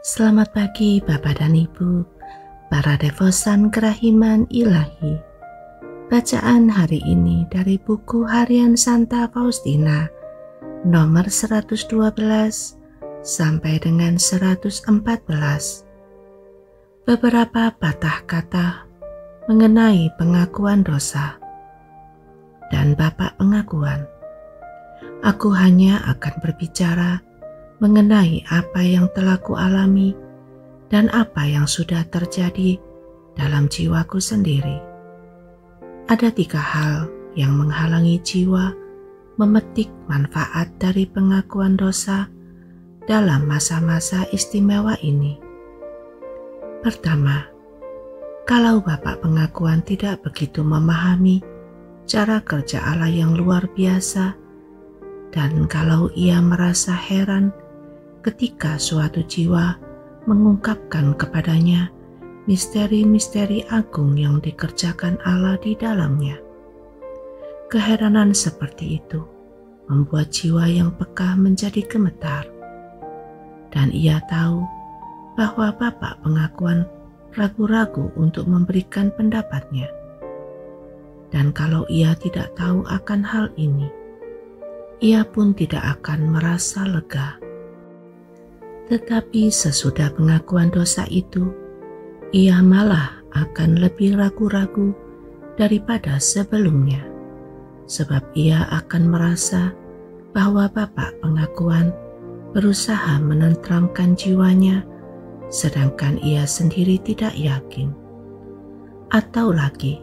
Selamat pagi Bapak dan Ibu, para devosan kerahiman ilahi. Bacaan hari ini dari buku harian Santa Faustina, nomor 112 sampai dengan 114. Beberapa patah kata mengenai pengakuan dosa. Dan Bapak pengakuan, aku hanya akan berbicara mengenai apa yang telah kualami dan apa yang sudah terjadi dalam jiwaku sendiri. Ada 3 hal yang menghalangi jiwa memetik manfaat dari pengakuan dosa dalam masa-masa istimewa ini. Pertama, kalau Bapak pengakuan tidak begitu memahami cara kerja Allah yang luar biasa, dan kalau ia merasa heran ketika suatu jiwa mengungkapkan kepadanya misteri-misteri agung yang dikerjakan Allah di dalamnya. Keheranan seperti itu membuat jiwa yang peka menjadi gemetar, dan ia tahu bahwa Bapak pengakuan ragu-ragu untuk memberikan pendapatnya. Dan kalau ia tidak tahu akan hal ini, ia pun tidak akan merasa lega. Tetapi sesudah pengakuan dosa itu, ia malah akan lebih ragu-ragu daripada sebelumnya, sebab ia akan merasa bahwa Bapak pengakuan berusaha menenteramkan jiwanya, sedangkan ia sendiri tidak yakin. Atau lagi,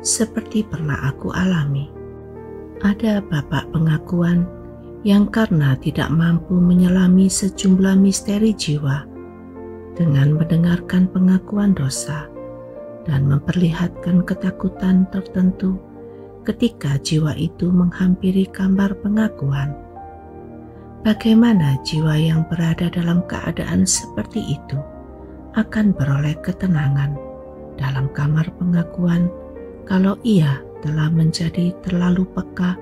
seperti pernah aku alami, ada Bapak pengakuan yang karena tidak mampu menyelami sejumlah misteri jiwa dengan mendengarkan pengakuan dosa dan memperlihatkan ketakutan tertentu ketika jiwa itu menghampiri kamar pengakuan. Bagaimana jiwa yang berada dalam keadaan seperti itu akan beroleh ketenangan dalam kamar pengakuan kalau ia telah menjadi terlalu peka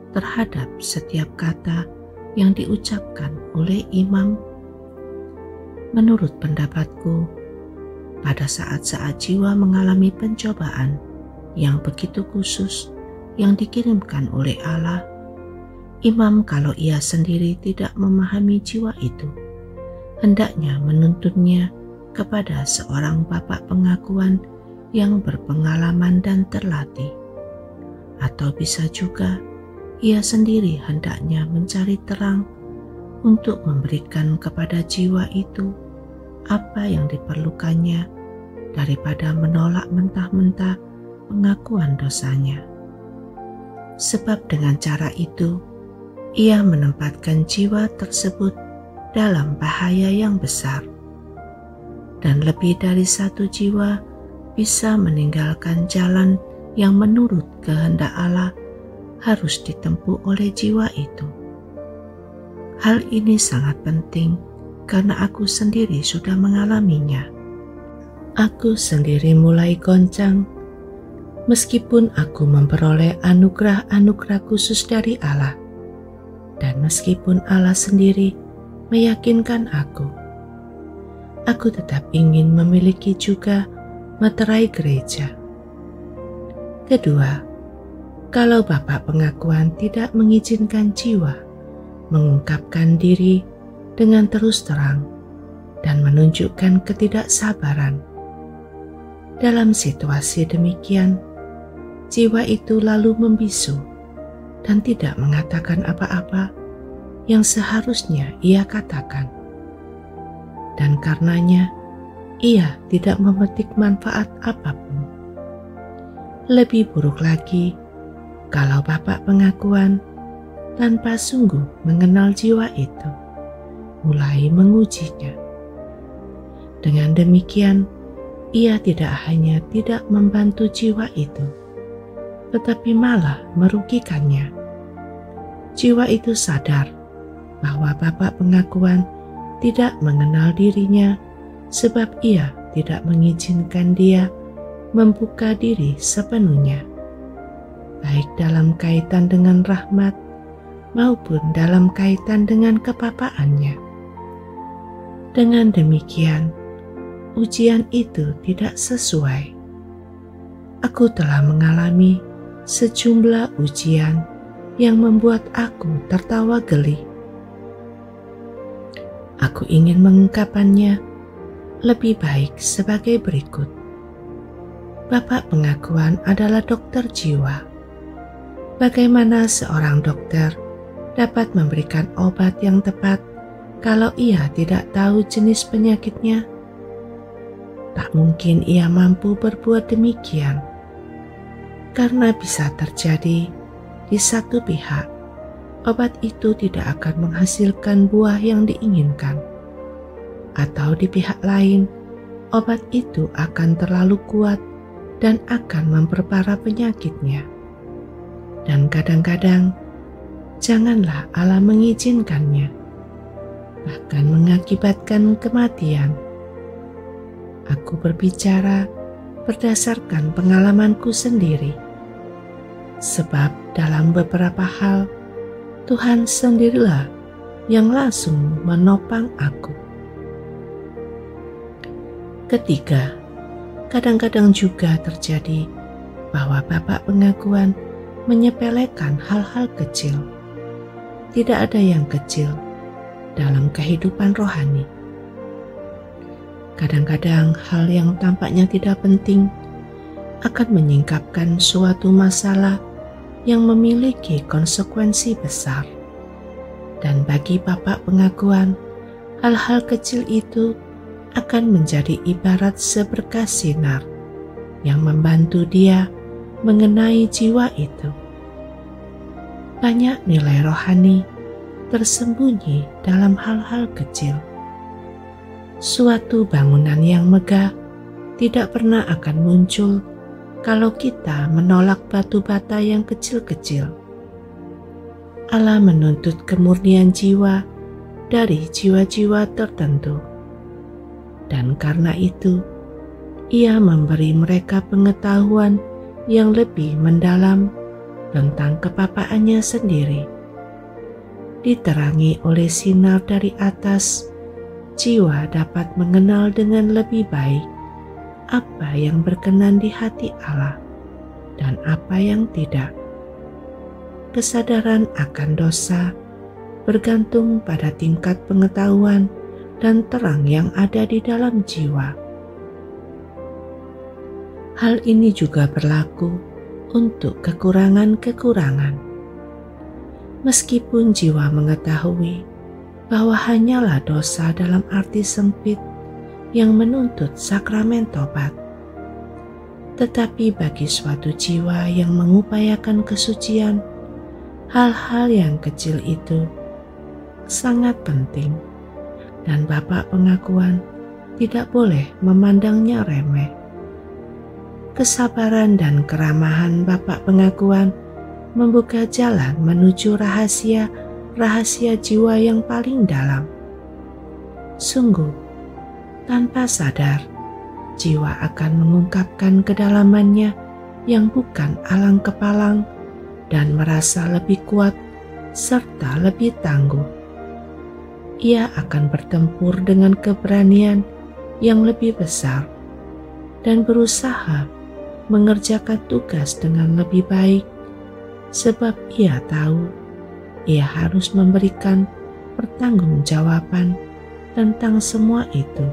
terhadap setiap kata yang diucapkan oleh imam? Menurut pendapatku, pada saat-saat jiwa mengalami pencobaan yang begitu khusus yang dikirimkan oleh Allah, imam kalau ia sendiri tidak memahami jiwa itu, hendaknya menuntunnya kepada seorang Bapak pengakuan yang berpengalaman dan terlatih. Atau bisa juga ia sendiri hendaknya mencari terang untuk memberikan kepada jiwa itu apa yang diperlukannya daripada menolak mentah-mentah pengakuan dosanya. Sebab dengan cara itu, ia menempatkan jiwa tersebut dalam bahaya yang besar. Dan lebih dari satu jiwa bisa meninggalkan jalan yang menurut kehendak Allah harus ditempuh oleh jiwa itu. Hal ini sangat penting karena aku sendiri sudah mengalaminya. Aku sendiri mulai goncang meskipun aku memperoleh anugerah-anugerah khusus dari Allah, dan meskipun Allah sendiri meyakinkan aku tetap ingin memiliki juga materai gereja. Kedua, kalau Bapak pengakuan tidak mengizinkan jiwa mengungkapkan diri dengan terus terang dan menunjukkan ketidaksabaran, dalam situasi demikian, jiwa itu lalu membisu dan tidak mengatakan apa-apa yang seharusnya ia katakan. Dan karenanya, ia tidak memetik manfaat apapun. Lebih buruk lagi, kalau Bapak pengakuan tanpa sungguh mengenal jiwa itu, mulai mengujinya. Dengan demikian, ia tidak hanya tidak membantu jiwa itu, tetapi malah merugikannya. Jiwa itu sadar bahwa Bapak pengakuan tidak mengenal dirinya, sebab ia tidak mengizinkan dia membuka diri sepenuhnya, baik dalam kaitan dengan rahmat maupun dalam kaitan dengan kepapaannya. Dengan demikian, ujian itu tidak sesuai. Aku telah mengalami sejumlah ujian yang membuat aku tertawa geli. Aku ingin mengungkapkannya lebih baik sebagai berikut. Bapak pengakuan adalah dokter jiwa. Bagaimana seorang dokter dapat memberikan obat yang tepat kalau ia tidak tahu jenis penyakitnya? Tak mungkin ia mampu berbuat demikian, karena bisa terjadi di satu pihak, obat itu tidak akan menghasilkan buah yang diinginkan, atau di pihak lain, obat itu akan terlalu kuat dan akan memperparah penyakitnya. Dan kadang-kadang, janganlah Allah mengizinkannya, bahkan mengakibatkan kematian. Aku berbicara berdasarkan pengalamanku sendiri, sebab dalam beberapa hal, Tuhan sendirilah yang langsung menopang aku. Ketiga, kadang-kadang juga terjadi bahwa Bapak pengakuan menyepelekan hal-hal kecil. Tidak ada yang kecil dalam kehidupan rohani. Kadang-kadang hal yang tampaknya tidak penting akan menyingkapkan suatu masalah yang memiliki konsekuensi besar. Dan bagi Bapak pengakuan, hal-hal kecil itu akan menjadi ibarat seberkas sinar yang membantu dia mengenai jiwa itu. Banyak nilai rohani tersembunyi dalam hal-hal kecil. Suatu bangunan yang megah tidak pernah akan muncul kalau kita menolak batu bata yang kecil-kecil. Allah menuntut kemurnian jiwa dari jiwa-jiwa tertentu. Dan karena itu, Ia memberi mereka pengetahuan yang lebih mendalam tentang kepapaannya sendiri. Diterangi oleh sinar dari atas, jiwa dapat mengenal dengan lebih baik apa yang berkenan di hati Allah dan apa yang tidak. Kesadaran akan dosa bergantung pada tingkat pengetahuan dan terang yang ada di dalam jiwa. Hal ini juga berlaku untuk kekurangan-kekurangan. Meskipun jiwa mengetahui bahwa hanyalah dosa dalam arti sempit yang menuntut sakramen tobat, tetapi bagi suatu jiwa yang mengupayakan kesucian, hal-hal yang kecil itu sangat penting. Dan Bapak pengakuan tidak boleh memandangnya remeh. Kesabaran dan keramahan Bapak pengakuan membuka jalan menuju rahasia jiwa yang paling dalam. Sungguh, tanpa sadar, jiwa akan mengungkapkan kedalamannya yang bukan alang kepalang dan merasa lebih kuat serta lebih tangguh. Ia akan bertempur dengan keberanian yang lebih besar dan berusaha mengerjakan tugas dengan lebih baik, sebab ia tahu ia harus memberikan pertanggungjawaban tentang semua itu.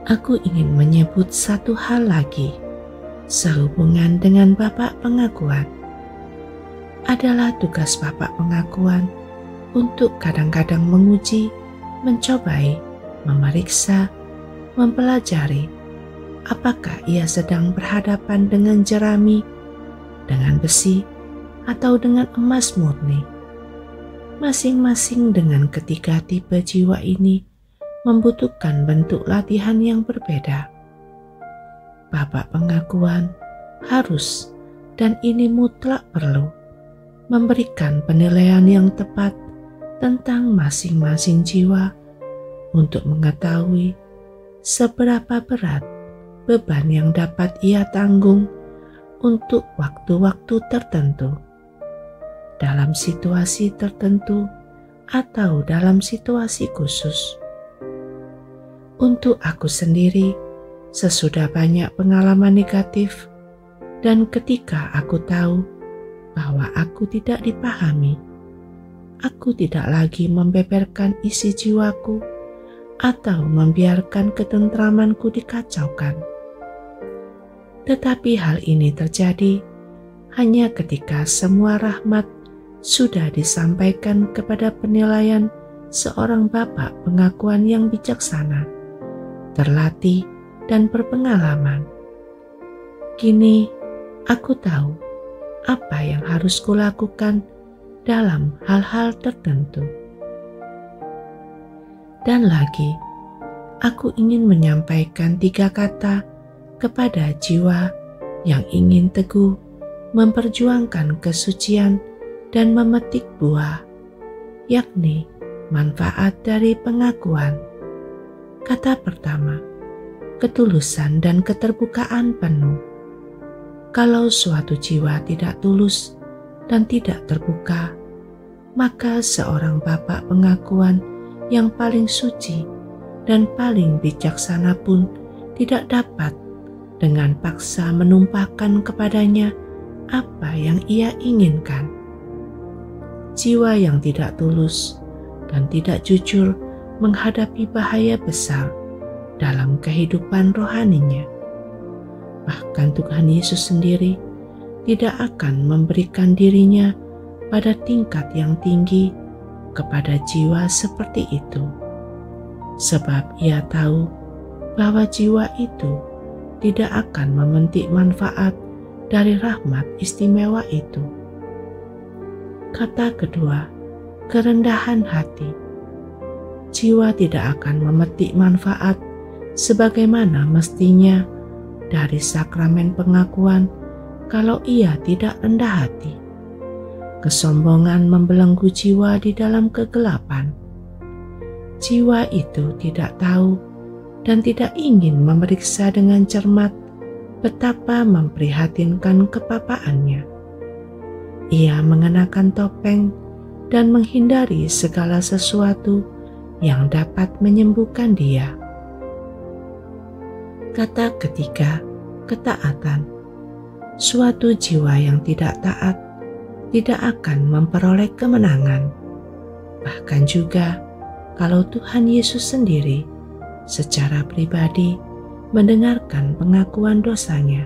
Aku ingin menyebut satu hal lagi sehubungan dengan Bapak pengakuan. Adalah tugas Bapak pengakuan untuk kadang-kadang menguji, mencobai, memeriksa, mempelajari apakah ia sedang berhadapan dengan jerami, dengan besi, atau dengan emas murni. Masing-masing dengan ketiga tipe jiwa ini membutuhkan bentuk latihan yang berbeda. Bapak pengakuan harus, dan ini mutlak perlu, memberikan penilaian yang tepat tentang masing-masing jiwa untuk mengetahui seberapa berat beban yang dapat ia tanggung untuk waktu-waktu tertentu. Dalam situasi tertentu, atau dalam situasi khusus. Untuk aku sendiri, sesudah banyak pengalaman negatif, dan ketika aku tahu bahwa aku tidak dipahami, aku tidak lagi membeberkan isi jiwaku atau membiarkan ketentramanku dikacaukan. Tetapi hal ini terjadi hanya ketika semua rahmat sudah disampaikan kepada penilaian seorang bapak pengakuan yang bijaksana, terlatih, dan berpengalaman. Kini aku tahu apa yang harus kulakukan dalam hal-hal tertentu. Dan lagi, aku ingin menyampaikan 3 kata kepada jiwa yang ingin teguh memperjuangkan kesucian dan memetik buah, yakni manfaat dari pengakuan. Kata pertama, ketulusan dan keterbukaan penuh. Kalau suatu jiwa tidak tulus dan tidak terbuka, maka seorang bapak pengakuan yang paling suci dan paling bijaksana pun tidak dapat dengan paksa menumpahkan kepadanya apa yang ia inginkan. Jiwa yang tidak tulus dan tidak jujur menghadapi bahaya besar dalam kehidupan rohaninya. Bahkan Tuhan Yesus sendiri tidak akan memberikan dirinya pada tingkat yang tinggi kepada jiwa seperti itu, sebab ia tahu bahwa jiwa itu tidak akan memetik manfaat dari rahmat istimewa itu. Kata kedua, kerendahan hati. Jiwa tidak akan memetik manfaat sebagaimana mestinya dari sakramen pengakuan kalau ia tidak rendah hati. Kesombongan membelenggu jiwa di dalam kegelapan. Jiwa itu tidak tahu dan tidak ingin memeriksa dengan cermat betapa memprihatinkan kepapaannya. Ia mengenakan topeng dan menghindari segala sesuatu yang dapat menyembuhkan dia. Kata ketiga, ketaatan. Suatu jiwa yang tidak taat tidak akan memperoleh kemenangan. Bahkan juga kalau Tuhan Yesus sendiri secara pribadi mendengarkan pengakuan dosanya,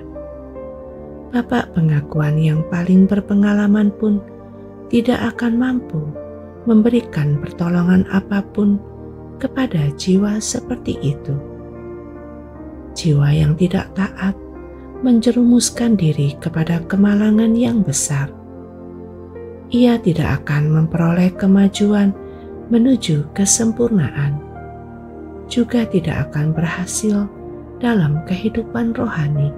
bapak pengakuan yang paling berpengalaman pun tidak akan mampu memberikan pertolongan apapun kepada jiwa seperti itu. Jiwa yang tidak taat menjerumuskan diri kepada kemalangan yang besar. Ia tidak akan memperoleh kemajuan menuju kesempurnaan, juga tidak akan berhasil dalam kehidupan rohani.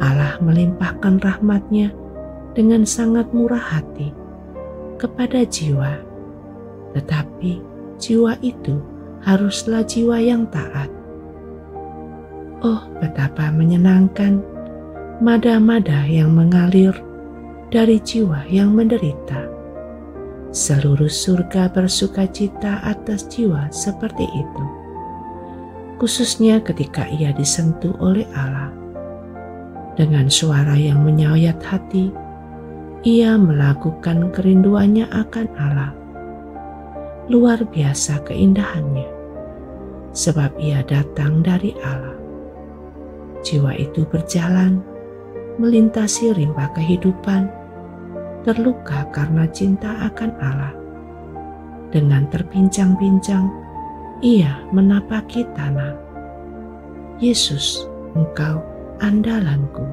Allah melimpahkan rahmat-Nya dengan sangat murah hati kepada jiwa, tetapi jiwa itu haruslah jiwa yang taat. Oh, betapa menyenangkan mada-mada yang mengalir dari jiwa yang menderita. Seluruh surga bersukacita atas jiwa seperti itu, khususnya ketika ia disentuh oleh Allah. Dengan suara yang menyayat hati, ia melakukan kerinduannya akan Allah. Luar biasa keindahannya, sebab ia datang dari Allah. Jiwa itu berjalan, melintasi rimba kehidupan, terluka karena cinta akan Allah. Dengan terpincang-pincang, ia menapaki tanah. Yesus, Engkau andalanku.